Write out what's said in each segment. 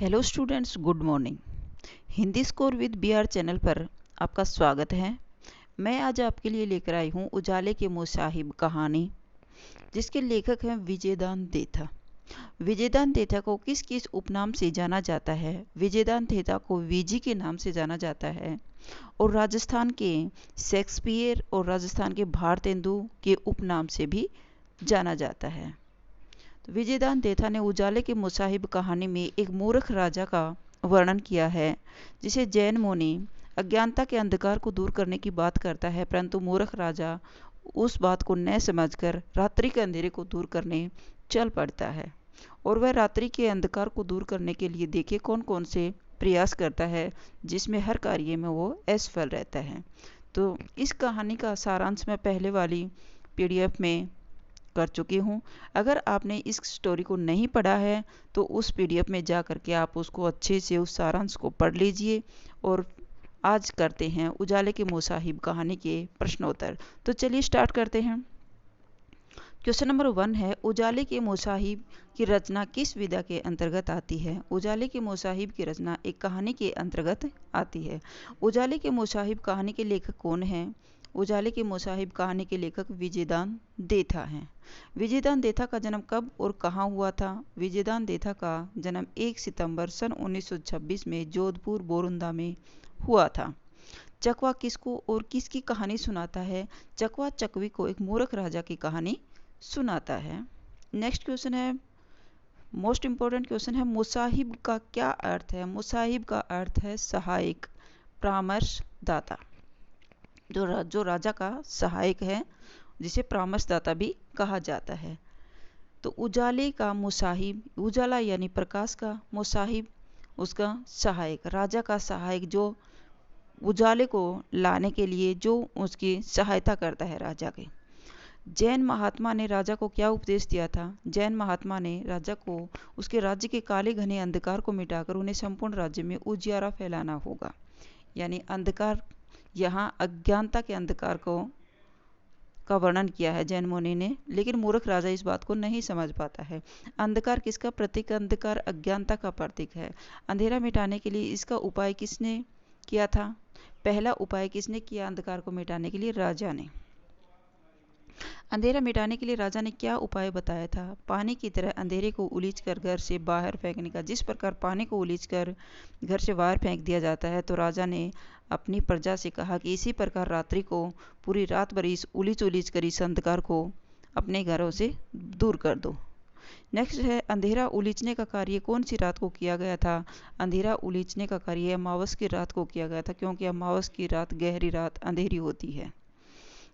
Hello students, good morning. Hindi score with BR channel पर आपका स्वागत है। मैं आज आपके लिए लेकर आई हूँ उजाले के मुसाहिब कहानी, जिसके लेखक हैं विजयदान देथा। विजयदान देथा को किस किस उपनाम से जाना जाता है? विजयदान देथा को वीजी के नाम से जाना जाता है और राजस्थान के शेक्सपियर और राजस्थान के भारतेंदु के उपनाम से भी जाना जाता है। तो विजयदान देथा ने उजाले के मुसाहिब कहानी में एक मूर्ख राजा का वर्णन किया है, जिसे जैन मुनि अज्ञानता के अंधकार को दूर करने की बात करता है, परंतु मूर्ख राजा उस बात को न समझकर रात्रि के अंधेरे को दूर करने चल पड़ता है और वह रात्रि के अंधकार को दूर करने के लिए देखिए कौन कौन से प्रयास करता है, जिसमें हर कार्य में वो असफल रहता है। तो इस कहानी का सारांश मैं पहले वाली पीडीएफ में कर चुकी हूँ। अगर आपने इस स्टोरी को नहीं पढ़ा है तो उस पीडीएफ में जा करके आप उसको अच्छे से उस सारांश को पढ़ लीजिए। और आज करते हैं उजाले के मुसाहिब कहानी के प्रश्नोत्तर। तो चलिए स्टार्ट करते हैं। क्वेश्चन नंबर 1 है, उजाले के मुसाहिब की रचना किस विधा के अंतर्गत आती है? उजाले के मुसाहिब की रचना एक कहानी के अंतर्गत आती है। उजाले के मुसाहिब कहानी के लेखक कौन हैं? उजाले के मुसाहिब कहानी के लेखक विजयदान देथा हैं। विजयदान देथा का जन्म कब और कहाँ हुआ था? विजयदान देथा का जन्म 1 सितंबर सन 1926 में जोधपुर बोरुंदा में हुआ था। चकवा किसको और किसकी कहानी सुनाता है? चकवा चकवी को एक मूर्ख राजा की कहानी सुनाता है। नेक्स्ट क्वेश्चन है, मोस्ट इंपॉर्टेंट क्वेश्चन है, मुसाहिब का क्या अर्थ है? मुसाहिब का अर्थ है सहायक, परामर्शदाता। जो राजा का सहायक है, जिसे परामर्शदाता भी कहा जाता है। तो उजाले का मुसाहिब, उजाला यानी प्रकाश का, मुसाहिब उसका सहायक, राजा का सहायक, जो उजाले को लाने के लिए जो उसकी सहायता करता है राजा के। जैन महात्मा ने राजा को क्या उपदेश दिया था? जैन महात्मा ने राजा को उसके राज्य के काले घने अंधकार को मिटाकर उन्हें संपूर्ण राज्य में उजियारा फैलाना होगा। यानी अंधकार, यहाँ अज्ञानता के अंधकार का वर्णन किया है जैन मुनि ने, लेकिन मूर्ख राजा इस बात को नहीं समझ पाता है। अंधकार किसका प्रतीक? अंधकार अज्ञानता का प्रतीक है। अंधेरा मिटाने के लिए इसका उपाय किसने किया था? पहला उपाय किसने किया अंधकार को मिटाने के लिए? राजा ने। अंधेरा मिटाने के लिए राजा ने क्या उपाय बताया था? पानी की तरह अंधेरे को उलीचकर घर से बाहर फेंकने का। जिस प्रकार पानी को उलीचकर घर से बाहर फेंक दिया जाता है, तो राजा ने अपनी प्रजा से कहा कि इसी प्रकार रात्रि को पूरी रात भर इस उलीच कर इस अंधकार को अपने घरों से दूर कर दो। नेक्स्ट है, अंधेरा उलीचने का कार्य कौन सी रात को किया गया था? अंधेरा उलीचने का कार्य अमावस की रात को किया गया था, क्योंकि अमावस की रात गहरी रात अंधेरी होती है।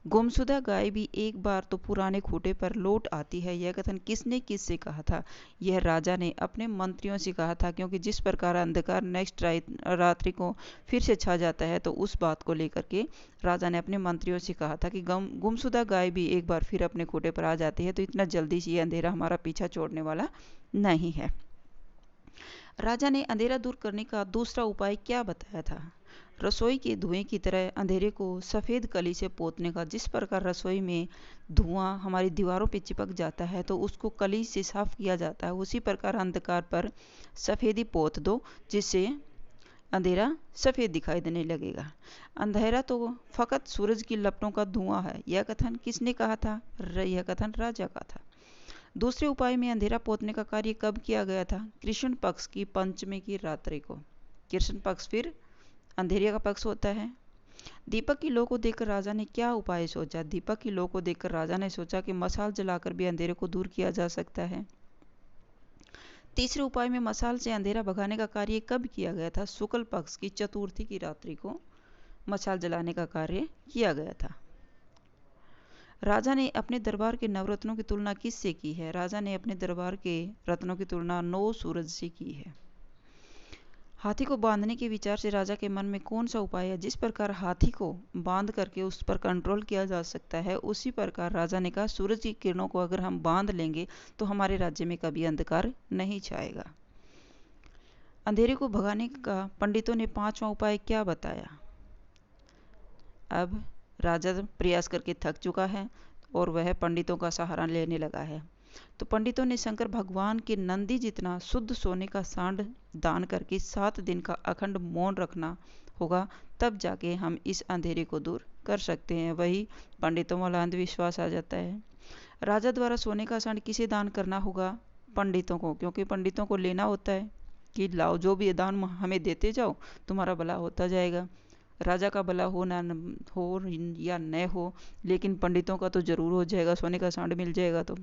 गुमशुदा गाय भी एक बार तो पुराने खूंटे पर लौट आती है, यह कथन किसने किससे कहा था? यह राजा ने अपने मंत्रियों से कहा था, क्योंकि जिस प्रकार अंधकार नेक्स्ट रात्रि को फिर से छा जाता है, तो उस बात को लेकर के राजा ने अपने मंत्रियों से कहा था कि गुमशुदा गाय भी एक बार फिर अपने खूंटे पर आ जाती है, तो इतना जल्दी से ये अंधेरा हमारा पीछा छोड़ने वाला नहीं है। राजा ने अंधेरा दूर करने का दूसरा उपाय क्या बताया था? रसोई के धुएं की तरह अंधेरे को सफ़ेद कली से पोतने का। जिस प्रकार रसोई में धुआं हमारी दीवारों पर चिपक जाता है तो उसको कली से साफ किया जाता है, उसी प्रकार अंधकार पर सफ़ेदी पोत दो, जिससे अंधेरा सफ़ेद दिखाई देने लगेगा। अंधेरा तो फकत सूरज की लपटों का धुआं है, यह कथन किसने कहा था? यह कथन राजा का था। दूसरे उपाय में अंधेरा पोतने का कार्य कब किया गया था? कृष्ण पक्ष की पंचमी की रात्रि को। कृष्ण पक्ष फिर अंधेरे का पक्ष होता है। दीपक की लौ को देखकर राजा ने क्या उपाय सोचा? दीपक की लौ को देखकर राजा ने सोचा कि मसाल जलाकर भी अंधेरे को दूर किया जा सकता है। तीसरे उपाय में मसाल से अंधेरा भगाने का कार्य कब किया गया था? शुक्ल पक्ष की चतुर्थी की रात्रि को मसाल जलाने का कार्य किया गया था। राजा ने अपने दरबार के नवरत्नों की तुलना किससे की है? राजा ने अपने दरबार के रत्नों की तुलना 9 सूरज से की है। हाथी को बांधने के विचार से राजा के मन में कौन सा उपाय है? जिस प्रकार हाथी को बांध करके उस पर कंट्रोल किया जा सकता है, उसी प्रकार राजा ने कहा सूरज की किरणों को अगर हम बांध लेंगे तो हमारे राज्य में कभी अंधकार नहीं छाएगा। अंधेरे को भगाने का पंडितों ने 5वां उपाय क्या बताया? अब राजा प्रयास करके थक चुका है और वह पंडितों का सहारा लेने लगा है। तो पंडितों ने शंकर भगवान के नंदी जितना शुद्ध सोने का सांड दान करके 7 दिन का अखंड मौन रखना होगा, तब जाके हम इस अंधेरे को दूर कर सकते हैं। वही पंडितों वाला अंधविश्वास आ जाता है। राजा द्वारा सोने का सांड किसे दान करना होगा? पंडितों को, क्योंकि पंडितों को लेना होता है कि लाओ जो भी दान हमें देते जाओ, तुम्हारा भला होता जाएगा। राजा का भला हो ना हो या न हो, लेकिन पंडितों का तो जरूर हो जाएगा, सोने का सांड मिल जाएगा। तो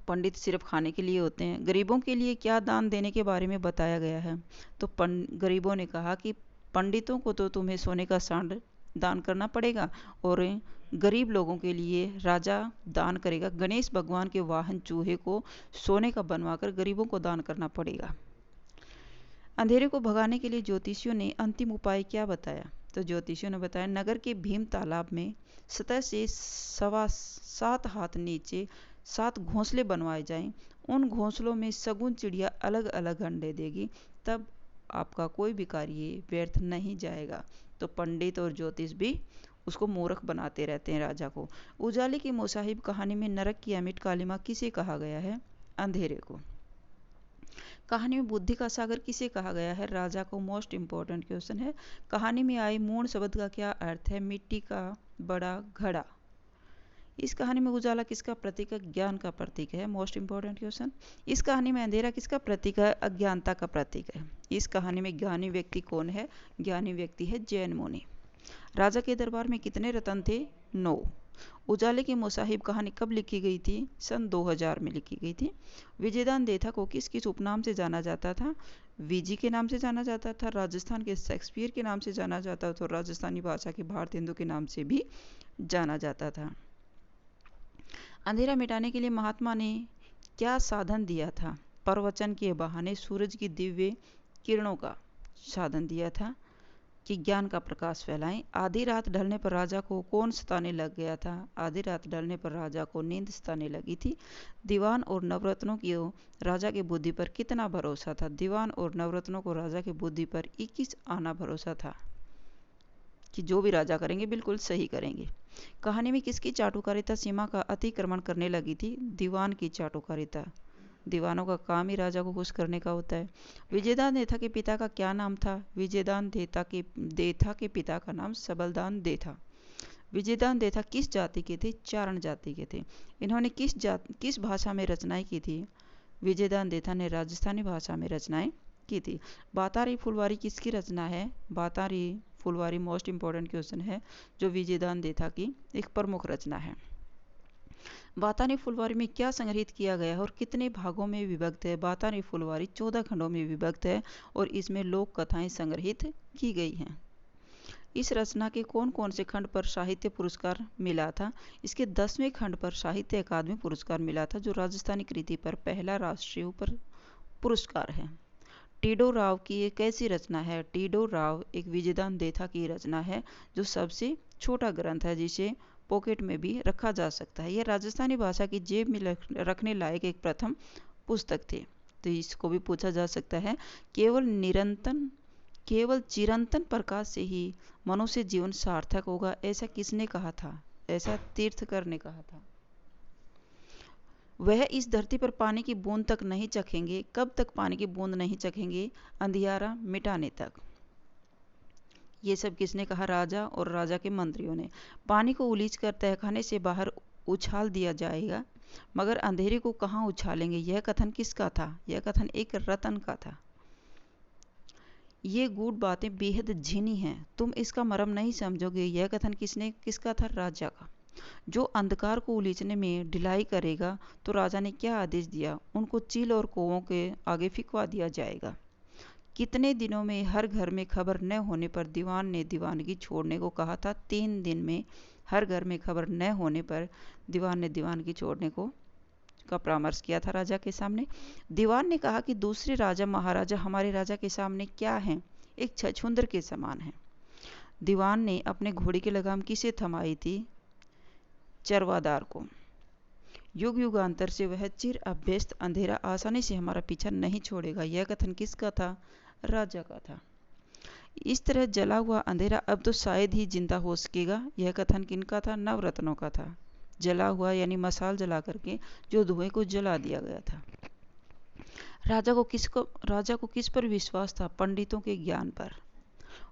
पंडित सिर्फ खाने के लिए होते हैं। गरीबों के लिए क्या दान देने के बारे में बताया गया है? तो गरीबों ने कहा कि पंडितों को तो तुम्हें सोने का सांड दान करना पड़ेगा, और गरीब लोगों के लिए राजा दान करेगा गणेश भगवान के वाहन चूहे को सोने का बनवाकर गरीबों को दान करना पड़ेगा। अंधेरे को भगाने के लिए ज्योतिषियों ने अंतिम उपाय क्या बताया? तो ज्योतिषियों ने बताया, नगर के भीम तालाब में सतह से 7.25 हाथ नीचे 7 घोंसले बनवाए जाएं। उन घोंसलों में सगुन चिड़िया अलग अलग अंडे देगी, तब आपका कोई भी कार्य व्यर्थ नहीं जाएगा। तो पंडित और ज्योतिष भी उसको मूर्ख बनाते रहते हैं राजा को। उजाले की मोसाहिब कहानी में नरक की अमिट कालिमा किसे कहा गया है? अंधेरे को। कहानी में बुद्धि का सागर किसे कहा गया है? राजा को। मोस्ट इंपॉर्टेंट क्वेश्चन है। कहानी में आई मूण शब्द का क्या अर्थ है? मिट्टी का बड़ा घड़ा। इस कहानी में उजाला किसका प्रतीक है? ज्ञान का प्रतीक है। Most important question. इस कहानी में अंधेरा किसका प्रतीक है? अज्ञानता का प्रतीक है। इस कहानी में ज्ञानी व्यक्ति कौन है? ज्ञानी व्यक्ति है जैन मुनि। राजा के दरबार में कितने रतन थे? 9। उजाले की मुसाहिब कहानी कब लिखी गई थी? सन 2000 में लिखी गई थी। विजयदान देथा को किस किस उपनाम से जाना जाता था? वीजी के नाम से जाना जाता था। राजस्थान के शेक्सपियर के नाम से जाना जाता था, और राजस्थानी भाषा के भारत हिंदू के नाम से भी जाना जाता था। अंधेरा मिटाने के लिए महात्मा ने क्या साधन दिया था? प्रवचन के बहाने सूरज की दिव्य किरणों का साधन दिया था कि ज्ञान का प्रकाश फैलाएं। आधी रात ढलने पर राजा को कौन सताने लग गया था? आधी रात ढलने पर राजा को नींद सताने लगी थी। दीवान और नवरत्नों की राजा की बुद्धि पर कितना भरोसा था? दीवान और नवरत्नों को राजा की बुद्धि पर 21 आना भरोसा था कि जो भी राजा करेंगे बिल्कुल सही करेंगे। कहानी में किसकी चाटुकारिता सीमा का अतिक्रमण करने लगी थी? दीवान की चाटुकारिता। दीवानों का काम ही राजा को खुश करने का होता है। विजयदान देथा के पिता का क्या नाम था? विजयदान देथा के पिता का नाम सबलदान देथा। विजयदान देथा किस जाति के थे? चारण जाति के थे। इन्होंने किस भाषा में रचनाएं की थी? विजयदान देथा ने राजस्थानी भाषा में रचनाएं की थी। बातारी फुलवारी किसकी रचना है? बातारी फुलवारी मोस्ट इंपॉर्टेंट क्वेश्चन है, जो विजयदान देथा की एक प्रमुख रचना है। बातानी फुलवारी में क्या संग्रहित किया गया है और कितने भागों में विभक्त है? बातानी फुलवारी 14 खंडों में विभक्त है, और इसमें लोक कथाएं संग्रहित की गई हैं। इस रचना के कौन कौन से खंड पर साहित्य पुरस्कार मिला था? इसके 10वें खंड पर साहित्य अकादमी पुरस्कार मिला था, जो राजस्थानी कृति पर पहला राष्ट्रीय पुरस्कार है। टीडो राव की एक कैसी रचना है? टीडो राव एक विजयदान देथा की रचना है, जो सबसे छोटा ग्रंथ है, जिसे पॉकेट में भी रखा जा सकता है। यह राजस्थानी भाषा की जेब में रखने लायक एक प्रथम पुस्तक थी। तो इसको भी पूछा जा सकता है, केवल चिरंतन प्रकाश से ही मनुष्य जीवन सार्थक होगा, ऐसा किसने कहा था? ऐसा तीर्थकर ने कहा था। वह इस धरती पर पानी की बूंद तक नहीं चखेंगे। कब तक पानी की बूंद नहीं चखेंगे? अंधियारा मिटाने तक। ये सब किसने कहा? राजा और राजा के मंत्रियों ने। पानी को उलीच कर तहखाने से बाहर उछाल दिया जाएगा, मगर अंधेरे को कहाँ उछालेंगे? यह कथन किसका था? यह कथन एक रतन का था। ये गूढ़ बातें बेहद झीनी हैं, तुम इसका मर्म नहीं समझोगे। यह कथन किसका था? राजा का। जो अंधकार को उलीचने में ढिलाई करेगा, तो राजा ने क्या आदेश दिया? उनको चील और कौवों के आगे फिकवा दिया जाएगा। कितने दिनों में हर घर में खबर न होने पर दीवान ने दीवानगी छोड़ने को कहा था? 3 दिन में हर घर में खबर न होने पर दीवान ने दीवानगी छोड़ने का परामर्श किया था राजा के सामने। दीवान ने कहा कि दूसरे राजा महाराजा हमारे राजा के सामने क्या हैं? एक छछूंदर के समान हैं। दीवान ने अपने घोड़े की लगाम किसे थमाई थी? चरवादार को। युग युगांतर से वह चिर अभ्यस्त अंधेरा आसानी से हमारा पीछा नहीं छोड़ेगा। यह कथन किसका था? राजा का था। इस तरह जला हुआ अंधेरा अब तो शायद ही जिंदा हो सकेगा। यह कथन किनका था? नवरत्नों का था। जला हुआ यानी मसाल जला करके जो धुएं को जला दिया गया था। राजा को किस पर विश्वास था? पंडितों के ज्ञान पर।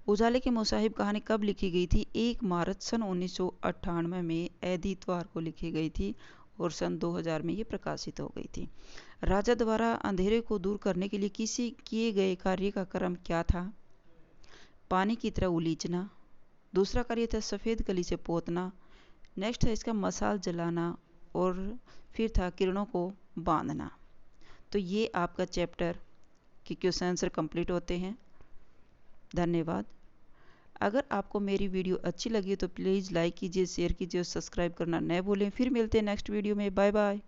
उजाले की मुसाहिब कहानी कब लिखी गई थी? 1 मार्च सन 1998 में एतवार को लिखी गई थी और सन 2000 में ये प्रकाशित हो गई थी। राजा द्वारा अंधेरे को दूर करने के लिए किसी किए गए कार्य का क्रम क्या था? पानी की तरह उलीचना। दूसरा कार्य था सफ़ेद कली से पोतना। नेक्स्ट है इसका मसाल जलाना और फिर था किरणों को बांधना। तो ये आपका चैप्टर के क्वेश्चन आंसर कंप्लीट होते हैं। धन्यवाद। अगर आपको मेरी वीडियो अच्छी लगी तो प्लीज़ लाइक कीजिए, शेयर कीजिए और सब्सक्राइब करना न भूलें। फिर मिलते हैं नेक्स्ट वीडियो में। Bye bye.